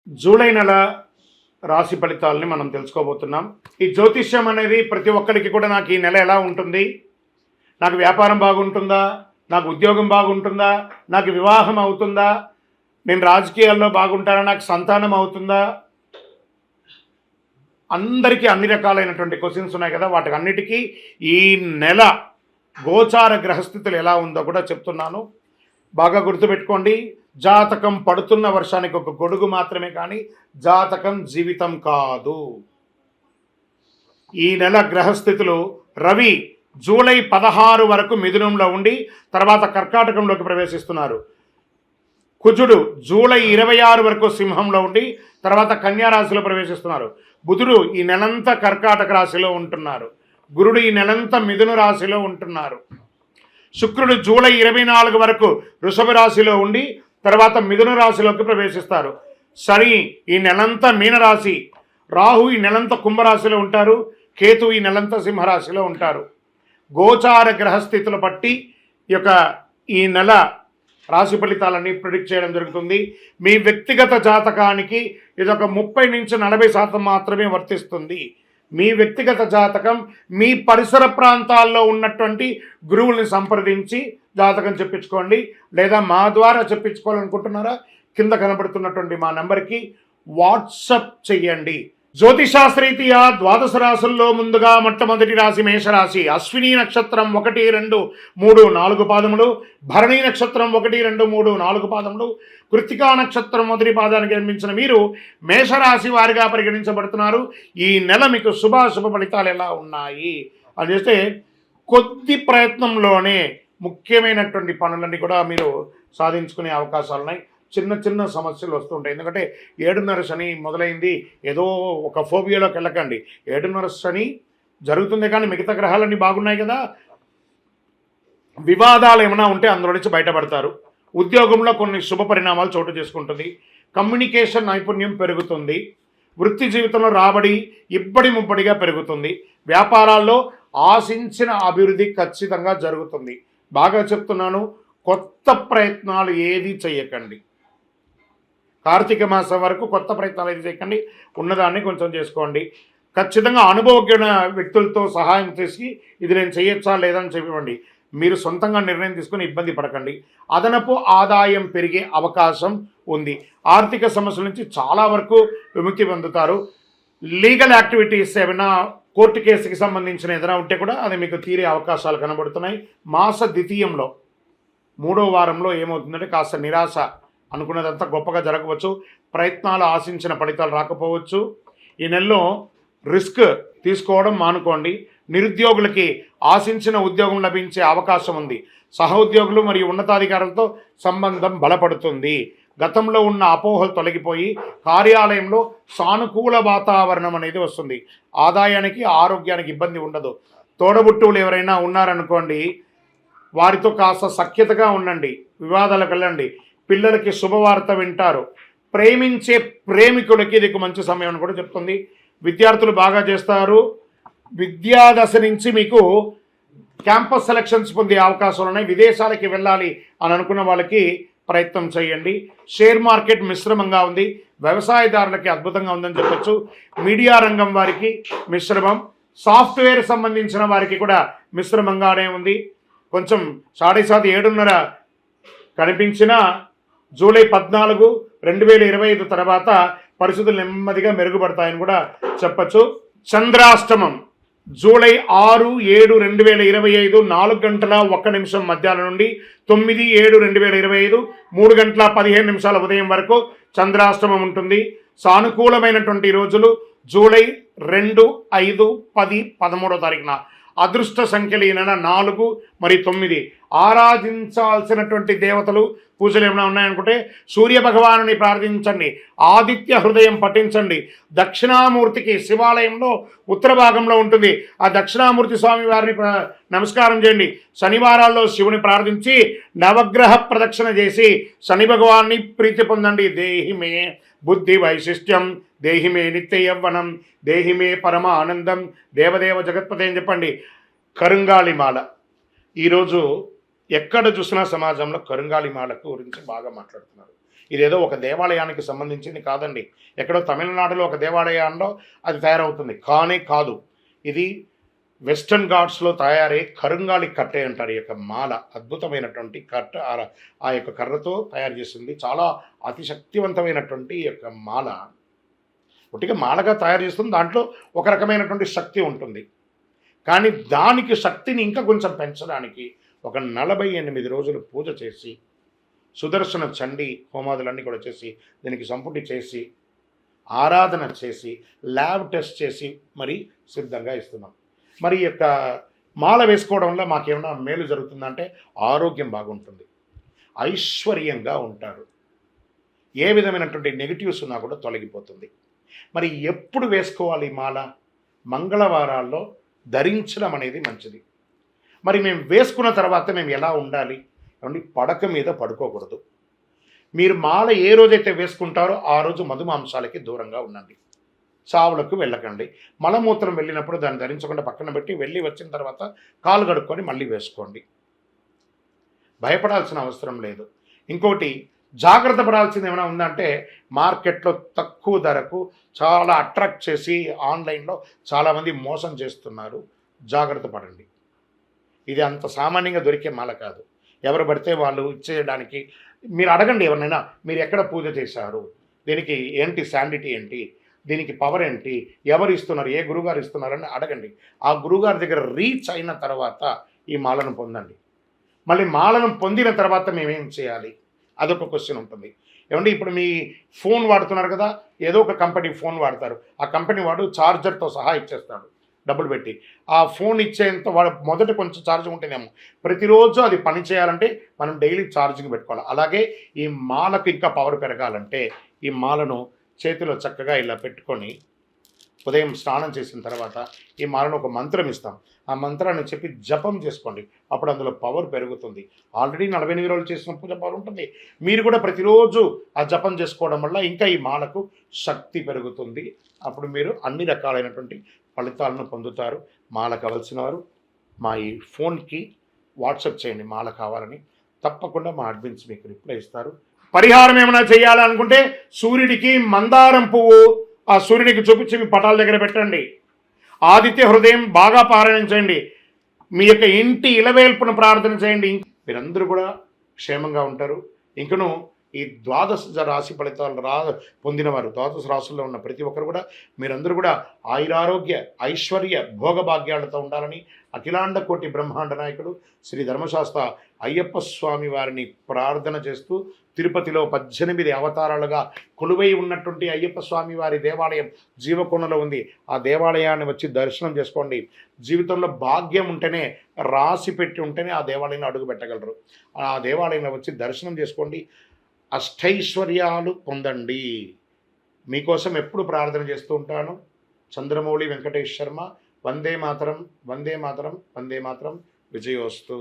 July నెల రాశి ఫలితాలని మనం తెలుసుకోబోతున్నాం. ఈ జ్యోతిష్యం అనేది ప్రతి ఒక్కరికి కూడా నాకు ఈ నెల ఎలా ఉంటుంది, నాకు వ్యాపారం బాగుంటుందా, నాకు ఉద్యోగం బాగుంటుందా, నాకు వివాహం అవుతుందా, నేను రాజకీయాల్లో బాగుంటానా, నాకు సంతానం అవుతుందా, అందరికీ అన్ని రకాలైనటువంటి క్వశ్చన్స్ ఉన్నాయి కదా. వాటికి అన్నిటికీ ఈ నెల గోచార గ్రహస్థితులు ఎలా ఉందో కూడా చెప్తున్నాను. బాగా గుర్తుపెట్టుకోండి. జాతకం పడుతున్న వర్షానికి ఒక గొడుగు మాత్రమే, కానీ జాతకం జీవితం కాదు. ఈ నెల గ్రహస్థితులు: రవి జూలై 16 వరకు మిథునంలో ఉండి తర్వాత కర్కాటకంలోకి ప్రవేశిస్తున్నారు. కుజుడు జూలై 26 వరకు సింహంలో ఉండి తర్వాత కన్యా రాశిలో ప్రవేశిస్తున్నారు. బుధుడు ఈ నెలంతా కర్కాటక రాశిలో ఉంటున్నారు. గురుడు ఈ నెలంతా మిథున రాశిలో ఉంటున్నారు. శుక్రుడు జూలై 24 వరకు వృషభ రాశిలో ఉండి తర్వాత మిథున రాశిలోకి ప్రవేశిస్తారు. శని ఈ నెలంతా మీనరాశి, రాహు ఈ నెలంతా కుంభరాశిలో ఉంటారు, కేతు ఈ నెలంతా సింహరాశిలో ఉంటారు. గోచార గ్రహస్థితులు బట్టి ఈ నెల రాశి ఫలితాలన్నీ ప్రిడిక్ట్ చేయడం జరుగుతుంది. మీ వ్యక్తిగత జాతకానికి ఇదొక 30 నుంచి 40% మాత్రమే వర్తిస్తుంది. మీ వ్యక్తిగత జాతకం మీ పరిసర ప్రాంతాల్లో ఉన్నటువంటి గురువుల్ని సంప్రదించి జాతకం చెప్పించుకోండి. లేదా మా ద్వారా చెప్పించుకోవాలనుకుంటున్నారా, కింద కనబడుతున్నటువంటి మా నెంబర్కి వాట్సప్ చెయ్యండి. జ్యోతిషాస్త్రీతీయ ద్వాదశ రాశుల్లో ముందుగా మొట్టమొదటి రాశి మేషరాశి. అశ్విని నక్షత్రం 1, 2, 3, 4 పాదములు, భరణి నక్షత్రం 1, 2, 3, 4 పాదములు, కృత్తికా నక్షత్రం మొదటి పాదానికి జన్మించిన మీరు మేషరాశి వారిగా పరిగణించబడుతున్నారు. ఈ నెల మీకు శుభాశుభ ఫలితాలు ఎలా ఉన్నాయి అని చేస్తే, కొద్ది ప్రయత్నంలోనే ముఖ్యమైనటువంటి పనులన్నీ కూడా మీరు సాధించుకునే అవకాశాలు ఉన్నాయి. చిన్న చిన్న సమస్యలు వస్తుంటాయి. ఎందుకంటే 7:30 శని మొదలైంది, ఏదో ఒక ఫోబియాలోకి వెళ్ళకండి. 7:30 శని జరుగుతుంది, కానీ మిగతా గ్రహాలన్నీ బాగున్నాయి కదా. వివాదాలు ఏమైనా ఉంటే అందులో నుంచి బయటపడతారు. ఉద్యోగంలో కొన్ని శుభ పరిణామాలు చోటు చేసుకుంటుంది. కమ్యూనికేషన్ నైపుణ్యం పెరుగుతుంది. వృత్తి జీవితంలో రాబడి ఇబ్బడి ముబ్బడిగా పెరుగుతుంది. వ్యాపారాల్లో ఆశించిన అభివృద్ధి ఖచ్చితంగా జరుగుతుంది. బాగా చెప్తున్నాను, కొత్త ప్రయత్నాలు ఏది చేయకండి. కార్తీక మాసం వరకు కొత్త ప్రయత్నాలు ఏది చేయకండి. ఉన్నదాన్ని కొంచెం చేసుకోండి. ఖచ్చితంగా అనుభవజ్ఞ వ్యక్తులతో సహాయం చేసి ఇది నేను చేయొచ్చా లేదని చెప్పండి. మీరు సొంతంగా నిర్ణయం తీసుకుని ఇబ్బంది పడకండి. అదనపు ఆదాయం పెరిగే అవకాశం ఉంది. ఆర్థిక సమస్యల నుంచి చాలా వరకు విముక్తి పొందుతారు. లీగల్ యాక్టివిటీస్ ఏమైనా కోర్టు కేసుకి సంబంధించిన ఏదైనా ఉంటే కూడా అది మీకు తీరే అవకాశాలు కనబడుతున్నాయి. మాస ద్వితీయంలో 3వ వారంలో ఏమవుతుందంటే కాస్త నిరాశ, అనుకున్నదంతా గొప్పగా జరగవచ్చు. ప్రయత్నాలు ఆశించిన ఫలితాలు రాకపోవచ్చు. ఈ నెలలో రిస్క్ తీసుకోవడం మానుకోండి. నిరుద్యోగులకి ఆశించిన ఉద్యోగం లభించే అవకాశం ఉంది. సహోద్యోగులు మరియు ఉన్నతాధికారులతో సంబంధం బలపడుతుంది. గతంలో ఉన్న అపోహలు తొలగిపోయి కార్యాలయంలో సానుకూల వాతావరణం అనేది వస్తుంది. ఆదాయానికి ఆరోగ్యానికి ఇబ్బంది ఉండదు. తోడబుట్టువులు ఎవరైనా ఉన్నారనుకోండి, వారితో కాస్త సఖ్యతగా ఉండండి. వివాదాలకు వెళ్ళండి. పిల్లలకి శుభవార్త వింటారు. ప్రేమించే ప్రేమికులకి ఇది మంచి సమయం అని కూడా చెప్తుంది. విద్యార్థులు బాగా చేస్తారు. విద్యాదశ నుంచి మీకు క్యాంపస్ సెలక్షన్స్ పొందే అవకాశాలు ఉన్నాయి. విదేశాలకి వెళ్ళాలి అని అనుకున్న వాళ్ళకి ప్రయత్నం చేయండి. షేర్ మార్కెట్ మిశ్రమంగా ఉంది. వ్యవసాయదారులకి అద్భుతంగా ఉందని చెప్పచ్చు. మీడియా రంగం వారికి మిశ్రమం. సాఫ్ట్వేర్ సంబంధించిన వారికి కూడా మిశ్రమంగానే ఉంది. కొంచెం 7:30 కనిపించిన జూలై 14, 2025 తర్వాత పరిస్థితులు నెమ్మదిగా మెరుగుపడతాయని కూడా చెప్పచ్చు. చంద్రాష్టమం జూలై 6, 7, 2025 4 గంటల 1 నిమిషం మధ్యాహ్నం నుండి 9, 7, 2025 3 గంటల 15 నిమిషాల ఉదయం వరకు చంద్రాష్టమం ఉంటుంది. సానుకూలమైనటువంటి రోజులు జూలై 2, 5, 10, 13వ తారీఖున. అదృష్ట సంఖ్యలు ఈ నెల 4 మరియు 9. ఆరాధించాల్సినటువంటి దేవతలు పూజలు ఏమైనా ఉన్నాయనుకుంటే సూర్య భగవానుని ప్రార్థించండి. ఆదిత్య హృదయం పఠించండి. దక్షిణామూర్తికి శివాలయంలో ఉత్తర భాగంలో ఉంటుంది. ఆ దక్షిణామూర్తి స్వామి వారిని నమస్కారం చేయండి. శనివారాల్లో శివుని ప్రార్థించి నవగ్రహ ప్రదక్షిణ చేసి శని భగవాన్ని ప్రీతి పొందండి. దేహిమే బుద్ధి వైశిష్ట్యం, దేహిమే నిత్య యవ్వనం, దేహిమే పరమ ఆనందం, దేవదేవ జగత్పతి అని చెప్పండి. కరుంగాళిమాల ఈరోజు ఎక్కడ చూసినా సమాజంలో కరుంగాలి మాలకు గురించి బాగా మాట్లాడుతున్నారు. ఇదేదో ఒక దేవాలయానికి సంబంధించింది కాదండి. ఎక్కడో తమిళనాడులో ఒక దేవాలయంలో అది తయారవుతుంది కానే కాదు. ఇది వెస్టర్న్ ఘాట్స్లో తయారయ్యే కరుంగాలి కట్టె అంటారు. ఈ యొక్క మాల అద్భుతమైనటువంటి కట్ట, ఆ యొక్క కర్రతో తయారు చేసింది. చాలా అతి శక్తివంతమైనటువంటి ఈ యొక్క మాల. ఒట్టిగా మాలగా తయారు చేస్తుంది, దాంట్లో ఒక రకమైనటువంటి శక్తి ఉంటుంది. కానీ దానికి శక్తిని ఇంకా కొంచెం పెంచడానికి ఒక 48 రోజులు పూజ చేసి, సుదర్శన చండీ హోమాదులన్నీ కూడా చేసి, దీనికి సంపుటి చేసి, ఆరాధన చేసి, ల్యాబ్ టెస్ట్ చేసి మరి సిద్ధంగా ఇస్తున్నాం. మరి ఈ యొక్క మాల వేసుకోవడం వల్ల మాకేమైనా మేలు జరుగుతుందంటే ఆరోగ్యం బాగుంటుంది, ఐశ్వర్యంగా ఉంటారు, ఏ విధమైనటువంటి నెగిటివ్స్ ఉన్నా కూడా తొలగిపోతుంది. మరి ఎప్పుడు వేసుకోవాలి మాల? మంగళవారాల్లో ధరించడం అనేది మంచిది. మరి మేము వేసుకున్న తర్వాత మేము ఎలా ఉండాలి అంటే, పడక మీద పడుకోకూడదు. మీరు మాల ఏ రోజైతే వేసుకుంటారో ఆ రోజు మధుమాంసాలకి దూరంగా ఉండండి, చావులకు వెళ్ళకండి. మలమూత్రం వెళ్ళినప్పుడు దాన్ని ధరించకుండా పక్కన పెట్టి వెళ్ళి వచ్చిన తర్వాత కాలు కడుక్కొని మళ్ళీ వేసుకోండి. భయపడాల్సిన అవసరం లేదు. ఇంకోటి జాగ్రత్త పడాల్సింది ఏమైనా ఉందంటే, మార్కెట్లో తక్కువ ధరకు చాలా అట్రాక్ట్ చేసి ఆన్లైన్లో చాలామంది మోసం చేస్తున్నారు. జాగ్రత్త పడండి. ఇది అంత సామాన్యంగా దొరికే మాల కాదు. ఎవరు పడితే వాళ్ళు ఇచ్చేయడానికి. మీరు అడగండి ఎవరినైనా, మీరు ఎక్కడ పూజ చేశారు, దీనికి ఏంటి శాండిటీ ఏంటి, దీనికి పవర్ ఏంటి, ఎవరు ఇస్తున్నారు, ఏ గురుగారు ఇస్తున్నారని అడగండి. ఆ గురుగారి దగ్గర రీచ్ అయిన తర్వాత ఈ మాలను పొందండి. మళ్ళీ మాలను పొందిన తర్వాత మేమేం చేయాలి, అదొక క్వశ్చన్ ఉంటుంది. ఏమంటే ఇప్పుడు మీ ఫోన్ వాడుతున్నారు కదా, ఏదో ఒక కంపెనీ ఫోన్ వాడతారు. ఆ కంపెనీ వాడు ఛార్జర్తో సహా ఇచ్చేస్తాడు డబ్బులు పెట్టి. ఆ ఫోన్ ఇచ్చేంత వాడు మొదట కొంచెం ఛార్జింగ్ ఉంటేనేమో, ప్రతిరోజు అది పని చేయాలంటే మనం డైలీ ఛార్జింగ్ పెట్టుకోవాలి. అలాగే ఈ మాలకు ఇంకా పవర్ పెరగాలంటే ఈ మాలను చేతిలో చక్కగా ఇలా పెట్టుకొని ఉదయం స్నానం చేసిన తర్వాత ఈ మాలను ఒక మంత్రం ఇస్తాం. ఆ మంత్రాన్ని చెప్పి జపం చేసుకోండి. అప్పుడు అందులో పవర్ పెరుగుతుంది. ఆల్రెడీ 48 రోజులు చేసిన పూజ పవర్ ఉంటుంది. మీరు కూడా ప్రతిరోజు ఆ జపం చేసుకోవడం వల్ల ఇంకా ఈ మాలకు శక్తి పెరుగుతుంది. అప్పుడు మీరు అన్ని రకాలైనటువంటి ఫలితాలను పొందుతారు. మాల కావాల్సిన వారు మా ఈ ఫోన్కి వాట్సాప్ చేయండి మాల కావాలని. తప్పకుండా మా అడ్మిన్స్ మీకు రిప్లై ఇస్తారు. పరిహారం ఏమైనా చేయాలనుకుంటే సూర్యుడికి మందారం పువ్వు ఆ సూర్యుడికి చూపించి మీ పటాల దగ్గర పెట్టండి. ఆదిత్య హృదయం బాగా పారాయణం చేయండి. మీ యొక్క ఇంటి ఇలవేల్పును ప్రార్థన చేయండి. మీరందరూ కూడా క్షేమంగా ఉంటారు. ఇంకను ఈ ద్వాదశ రాశి ఫలితాలు పొందినవారు, ద్వాదశ రాశుల్లో ఉన్న ప్రతి ఒక్కరు కూడా మీరందరూ కూడా ఆయురారోగ్య ఐశ్వర్య భోగభాగ్యాలతో ఉండాలని అఖిలాండ కోటి బ్రహ్మాండ నాయకుడు శ్రీ ధర్మశాస్త్ర అయ్యప్ప స్వామి వారిని ప్రార్థన చేస్తూ, తిరుపతిలో 18 అవతారాలుగా కొలువై ఉన్నటువంటి అయ్యప్ప స్వామి వారి దేవాలయం జీవకోణలో ఉంది. ఆ దేవాలయాన్ని వచ్చి దర్శనం చేసుకోండి. జీవితంలో భాగ్యం ఉంటేనే, రాసి పెట్టి ఉంటేనే ఆ దేవాలయంలో అడుగు పెట్టగలరు. ఆ దేవాలయంలో వచ్చి దర్శనం చేసుకోండి, అష్టైశ్వర్యాలు పొందండి. మీకోసం ఎప్పుడు ప్రార్థన చేస్తూ ఉంటాను. చంద్రమౌళి వెంకటేష్ శర్మ. వందే మాతరం, వందే మాతరం, వందే మాతరం. విజయోస్తు.